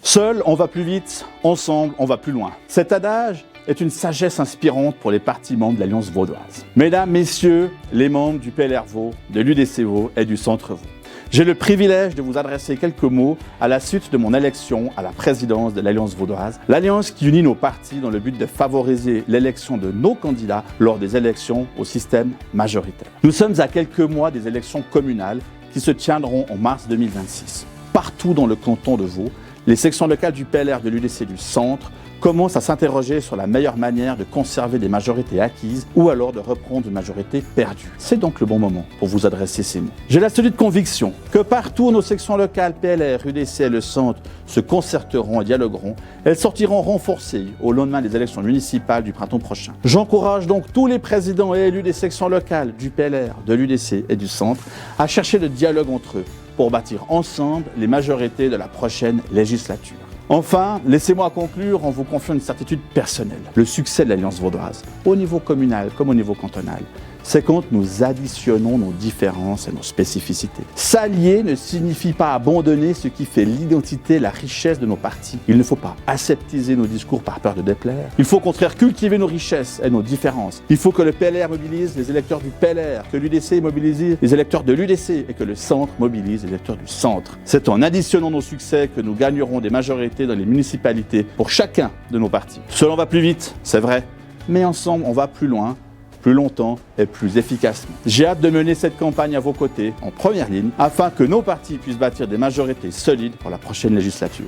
Seul, on va plus vite, ensemble, on va plus loin. Cet adage est une sagesse inspirante pour les partis membres de l'Alliance vaudoise. Mesdames, messieurs, les membres du PLR Vaud, de l'UDC Vaud et du Centre Vaud. J'ai le privilège de vous adresser quelques mots à la suite de mon élection à la présidence de l'Alliance vaudoise, l'alliance qui unit nos partis dans le but de favoriser l'élection de nos candidats lors des élections au système majoritaire. Nous sommes à quelques mois des élections communales qui se tiendront en mars 2026. Partout dans le canton de Vaud, les sections locales du PLR de l'UDC du Centre commencent à s'interroger sur la meilleure manière de conserver des majorités acquises ou alors de reprendre une majorité perdue. C'est donc le bon moment pour vous adresser ces mots. J'ai la solide conviction que partout où nos sections locales PLR, UDC et le Centre se concerteront et dialogueront, elles sortiront renforcées au lendemain des élections municipales du printemps prochain. J'encourage donc tous les présidents et élus des sections locales du PLR, de l'UDC et du Centre à chercher le dialogue entre eux pour bâtir ensemble les majorités de la prochaine législature. Enfin, laissez-moi conclure en vous confiant une certitude personnelle. Le succès de l'Alliance vaudoise, au niveau communal comme au niveau cantonal, c'est quand nous additionnons nos différences et nos spécificités. S'allier ne signifie pas abandonner ce qui fait l'identité, la richesse de nos partis. Il ne faut pas aseptiser nos discours par peur de déplaire. Il faut au contraire cultiver nos richesses et nos différences. Il faut que le PLR mobilise les électeurs du PLR, que l'UDC mobilise les électeurs de l'UDC et que le Centre mobilise les électeurs du Centre. C'est en additionnant nos succès que nous gagnerons des majorités dans les municipalités pour chacun de nos partis. Seul on va plus vite, c'est vrai, mais ensemble on va plus loin, plus longtemps et plus efficacement. J'ai hâte de mener cette campagne à vos côtés, en première ligne, afin que nos partis puissent bâtir des majorités solides pour la prochaine législature.